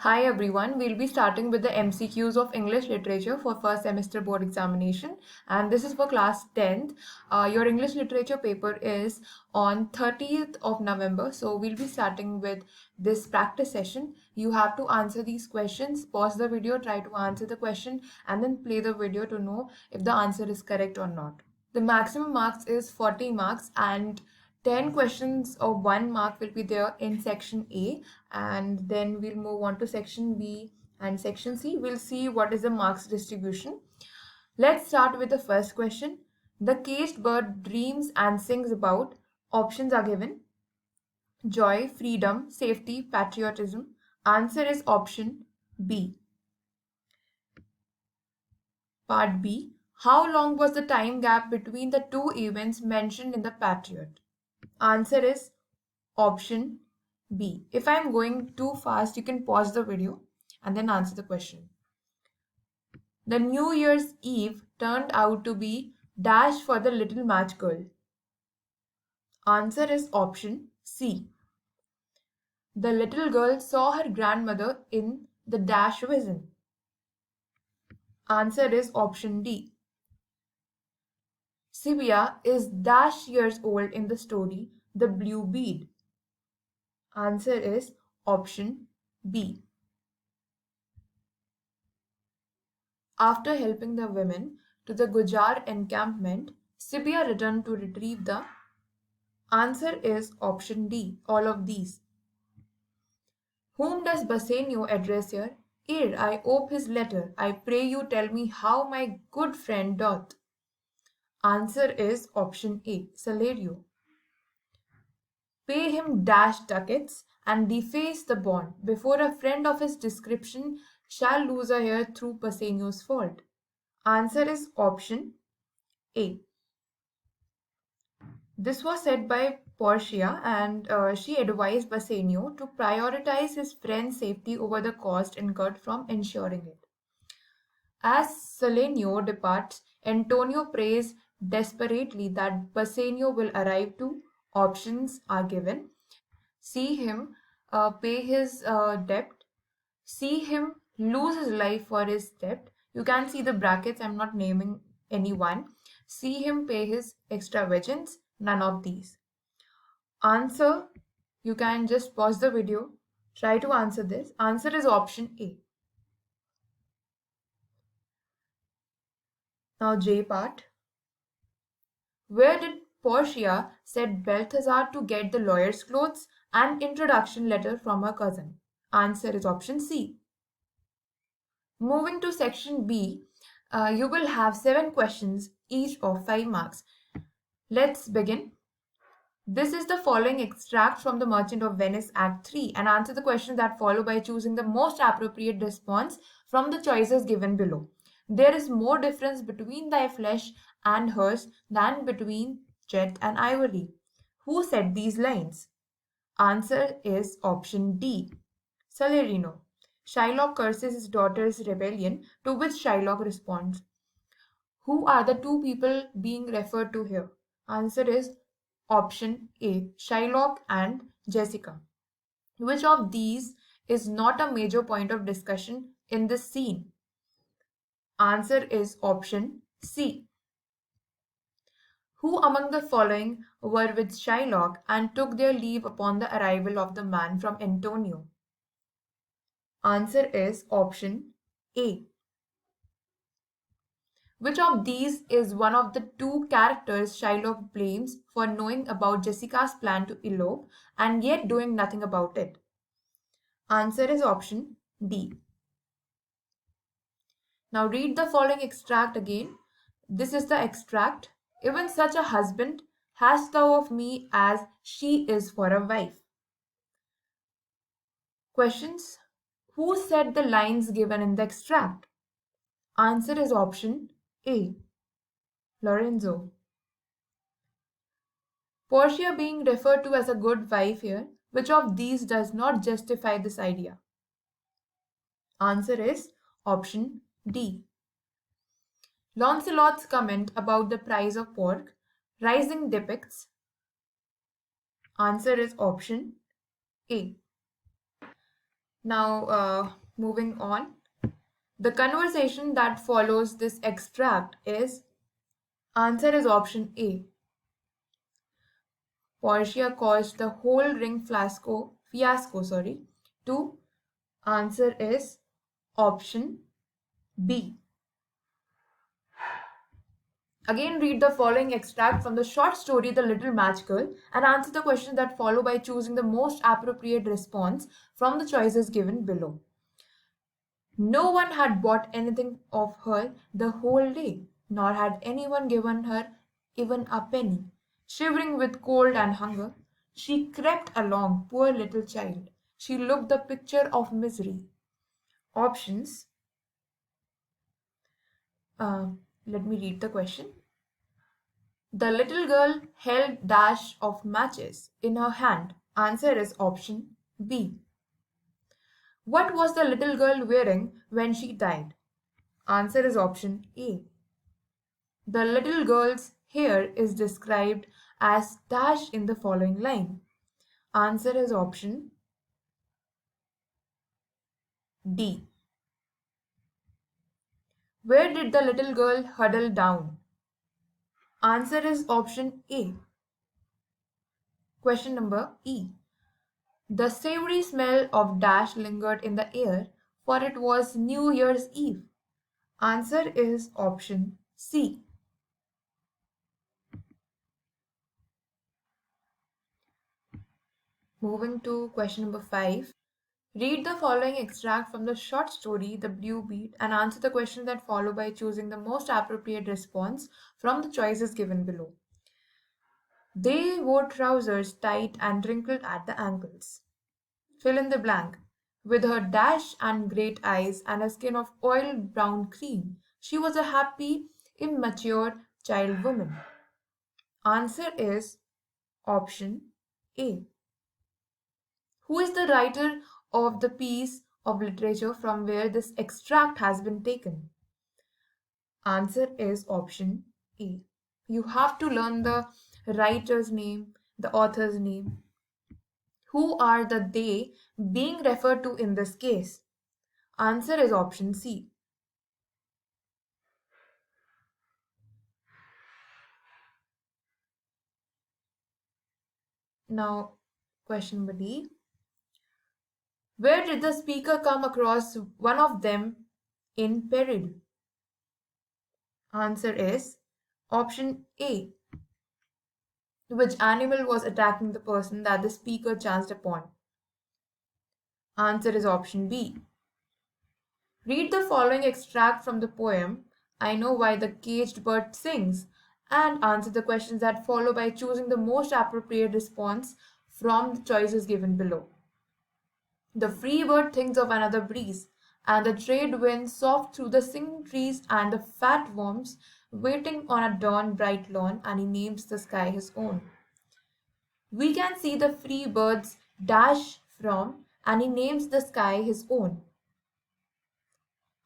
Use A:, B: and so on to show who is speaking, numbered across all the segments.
A: Hi everyone, we'll be starting with the MCQs of English Literature for first semester board examination, and this is for class 10th. Your English Literature paper is on 30th of November, so we'll be starting with this practice session. You have to answer these questions, pause the video, try to answer the question, and then play the video to know if the answer is correct or not. The maximum marks is 40 marks and 10 questions of 1 mark will be there in section A, and then we'll move on to section B and section C. We'll see what is the marks distribution. Let's start with the first question. The caged bird dreams and sings about. Options are given: joy, freedom, safety, patriotism. Answer is option B. Part B. How long was the time gap between the two events mentioned in the Patriot? Answer is option B. If I'm going too fast, you can pause the video and then answer the question. The New Year's Eve turned out to be dash for the little match girl. Answer is option C. The little girl saw her grandmother in the dash vision. Answer is option D. Sibia is dash years old in the story The Blue Bead. Answer is option B. After helping the women to the Gujar encampment, Sibia returned to retrieve the. Answer is option D, all of these. Whom does Bassanio address here? Ere I ope his letter, I pray you tell me how my good friend doth. Answer is option A, Salerio. Pay him dash ducats and deface the bond before a friend of his description shall lose a hair through Bassanio's fault. Answer is option A. This was said by Portia, and she advised Bassanio to prioritize his friend's safety over the cost incurred from ensuring it. As Salenio departs, Antonio prays desperately that Bassanio will arrive too. Options are given: see him pay his debt, see him lose his life for his debt. You can see the brackets, I'm not naming anyone. See him pay his extravagance, none of these. Answer, you can just pause the video, try to answer this. Answer is option A. Now J part. Where did Portia send Balthazar to get the lawyer's clothes and introduction letter from her cousin? Answer is option C. Moving to section B, you will have 7 questions, each of 5 marks. Let's begin. This is the following extract from The Merchant of Venice Act 3 and answer the questions that follow by choosing the most appropriate response from the choices given below. There is more difference between thy flesh and hers than between jet and ivory. Who said these lines? Answer is option D. Salerino. Shylock curses his daughter's rebellion, to which Shylock responds. Who are the two people being referred to here? Answer is option A, Shylock and Jessica. Which of these is not a major point of discussion in this scene? Answer is option C. Who among the following were with Shylock and took their leave upon the arrival of the man from Antonio? Answer is option A. Which of these is one of the two characters Shylock blames for knowing about Jessica's plan to elope and yet doing nothing about it? Answer is option D. Now read the following extract again. This is the extract. Even such a husband hast thou of me as she is for a wife. Questions. Who said the lines given in the extract? Answer is option A. Lorenzo. Portia being referred to as a good wife here, which of these does not justify this idea? Answer is option D. Lancelot's comment about the price of pork rising depicts. Answer is option A. Now, moving on. The conversation that follows this extract is answer is option A. Portia caused the whole ring fiasco, to answer is option B. Again, read the following extract from the short story The Little Match Girl and answer the questions that follow by choosing the most appropriate response from the choices given below. No one had bought anything of her the whole day, nor had anyone given her even a penny. Shivering with cold and hunger, she crept along, poor little child. She looked the picture of misery. Options. Let me read the question. The little girl held dash of matches in her hand. Answer is option B. What was the little girl wearing when she died? Answer is option A. The little girl's hair is described as dash in the following line. Answer is option D. Where did the little girl huddle down? Answer is option A. Question number E. The savory smell of dash lingered in the air, for it was New Year's Eve. Answer is option C. Moving to question number 5. Read the following extract from the short story The Blue Beet and answer the questions that follow by choosing the most appropriate response from the choices given below. They wore trousers tight and wrinkled at the ankles. Fill in the blank. With her dash and great eyes and a skin of oil brown cream, she was a happy, immature child woman. Answer is option A. Who is the writer of the piece of literature from where this extract has been taken? Answer is option A. You have to learn the writer's name, the author's name. Who are the they being referred to in this case? Answer is option C. Now, question number D. Where did the speaker come across one of them in peril? Answer is option A. Which animal was attacking the person that the speaker chanced upon? Answer is option B. Read the following extract from the poem I Know Why the Caged Bird Sings and answer the questions that follow by choosing the most appropriate response from the choices given below. The free bird thinks of another breeze, and the trade winds soft through the singing trees, and the fat worms waiting on a dawn bright lawn, and he names the sky his own. We can see the free birds dash from, and he names the sky his own.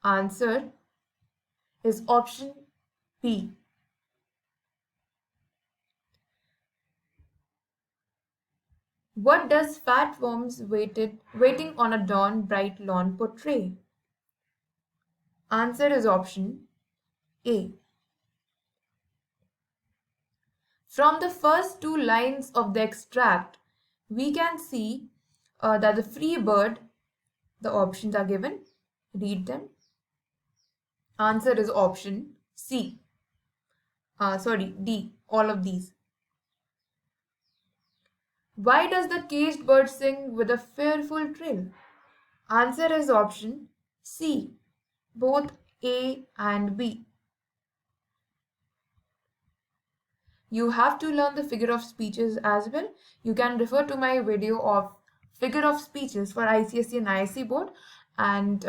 A: Answer is option B. What does fat worms waiting on a dawn bright lawn portray? Answer is option A. From the first two lines of the extract, we can see that the free bird, the options are given. Read them. Answer is option C. D. All of these. Why does the caged bird sing with a fearful trill? Answer is option C. Both A and B. You have to learn the figure of speeches as well. You can refer to my video of figure of speeches for ICSE and ISC board and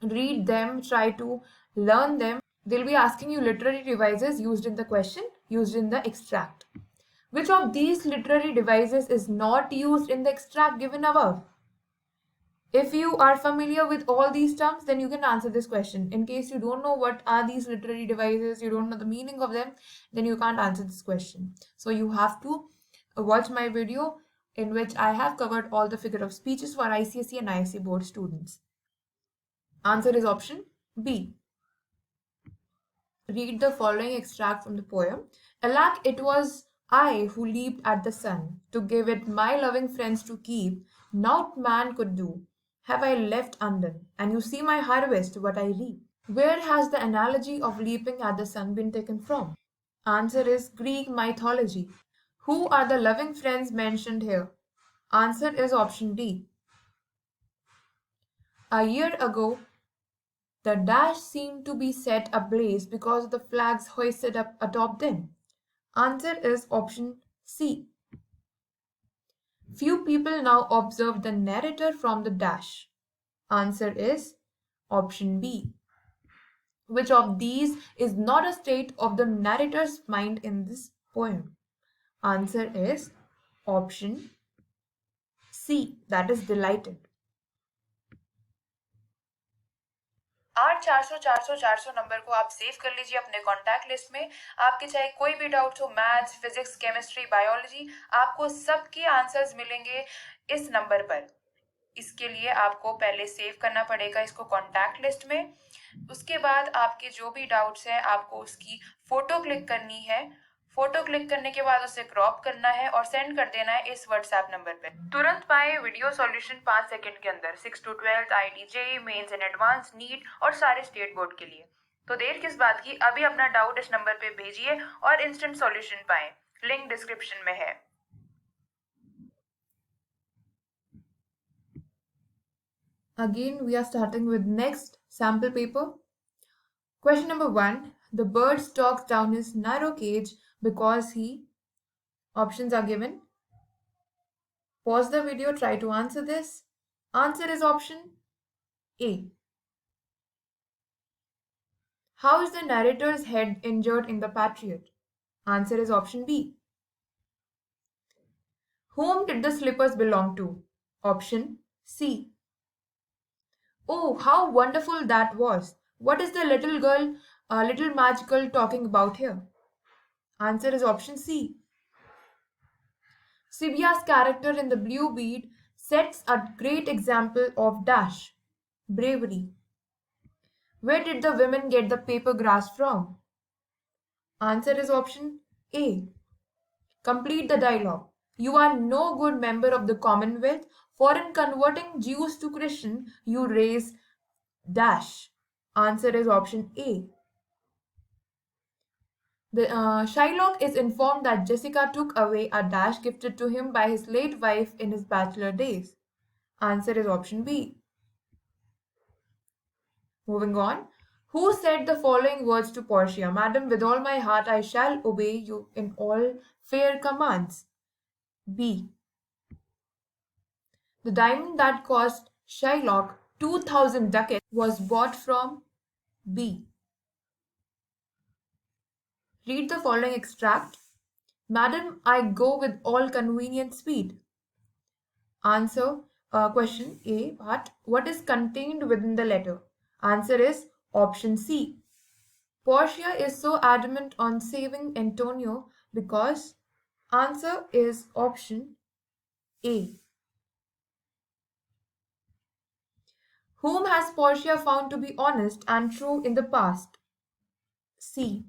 A: read them, try to learn them. They'll be asking you literary devices used in the question, used in the extract. Which of these literary devices is not used in the extract given above? If you are familiar with all these terms, then you can answer this question. In case you don't know what are these literary devices, you don't know the meaning of them, then you can't answer this question. So you have to watch my video in which I have covered all the figure of speeches for ICSE and ISC board students. Answer is option B. Read the following extract from the poem. Alack, it was I who leaped at the sun to give it my loving friends to keep. Naught man could do. Have I left undone? And you see my harvest, what I reap. Where has the analogy of leaping at the sun been taken from? Answer is Greek mythology. Who are the loving friends mentioned here? Answer is option D. A year ago, the dash seemed to be set ablaze because of the flags hoisted up atop them. Answer is option C. Few people now observe the narrator from the dash. Answer is option B. Which of these is not a state of the narrator's mind in this poem? Answer is option C, that is delighted. 8 400 400 number को आप save कर लीजिए अपने contact list में। आपके चाहे कोई भी डाउट हो, मैथ्स, फिजिक्स, केमिस्ट्री, बायोलॉजी, आपको सबके आंसर्स मिलेंगे इस नंबर पर। इसके लिए आपको पहले सेव करना पड़ेगा इसको कॉन्टैक्ट लिस्ट में। उसके बाद आपके जो भी डाउट्स हैं आपको उसकी फोटो क्लिक करनी है। फोटो क्लिक करने के बाद उसे क्रॉप करना है और सेंड कर देना है इस व्हाट्सएप नंबर पे। तुरंत पाए वीडियो सॉल्यूशन 5 सेकंड के अंदर 6 to 12 IIT, JEE mains and advance, NEET और सारे स्टेट बोर्ड के लिए। तो देर किस बात की, अभी अपना डाउट इस नंबर पे भेजिए और इंस्टेंट सॉल्यूशन पाएं। लिंक डिस्क्रिप्शन में है। Again, we are starting with next sample paper. Question number 1. The bird stalks down his narrow cage because he... Options are given. Pause the video, try to answer this. Answer is option A. How is the narrator's head injured in The Patriot? Answer is option B. Whom did the slippers belong to? Option C. Oh, how wonderful that was. What is the little girl, little magical talking about here? Answer is option C. Sibya's character in The Blue Bead sets a great example of dash, bravery. Where did the women get the paper grass from? Answer is option A. Complete the dialogue. You are no good member of the Commonwealth, for in converting Jews to Christian, you raise dash. Answer is option A. Shylock is informed that Jessica took away a dash gifted to him by his late wife in his bachelor days. Answer is option B. Moving on. Who said the following words to Portia? Madam, with all my heart I shall obey you in all fair commands. B. The diamond that cost Shylock 2,000 ducats was bought from B. Read the following extract. Madam, I go with all convenient speed. Answer question A part. What is contained within the letter? Answer is option C. Portia is so adamant on saving Antonio because... Answer is option A. Whom has Portia found to be honest and true in the past? C.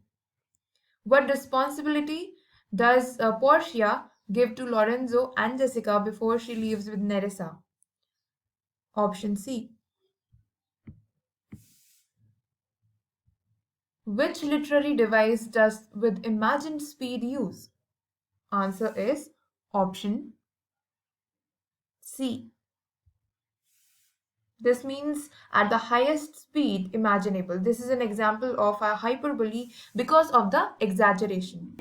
A: What responsibility does Portia give to Lorenzo and Jessica before she leaves with Nerissa? Option C. Which literary device does with imagined speed use? Answer is option C. This means at the highest speed imaginable. This is an example of a hyperbole because of the exaggeration.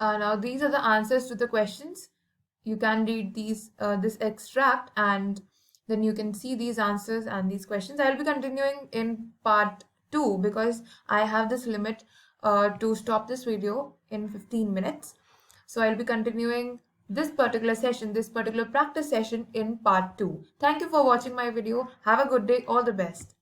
A: Now these are the answers to the questions. You can read these this extract and then you can see these answers and these questions. I will be continuing in part 2 because I have this limit to stop this video in 15 minutes. So I'll be continuing this particular session, this particular practice session in part 2. Thank you for watching my video. Have a good day. All the best.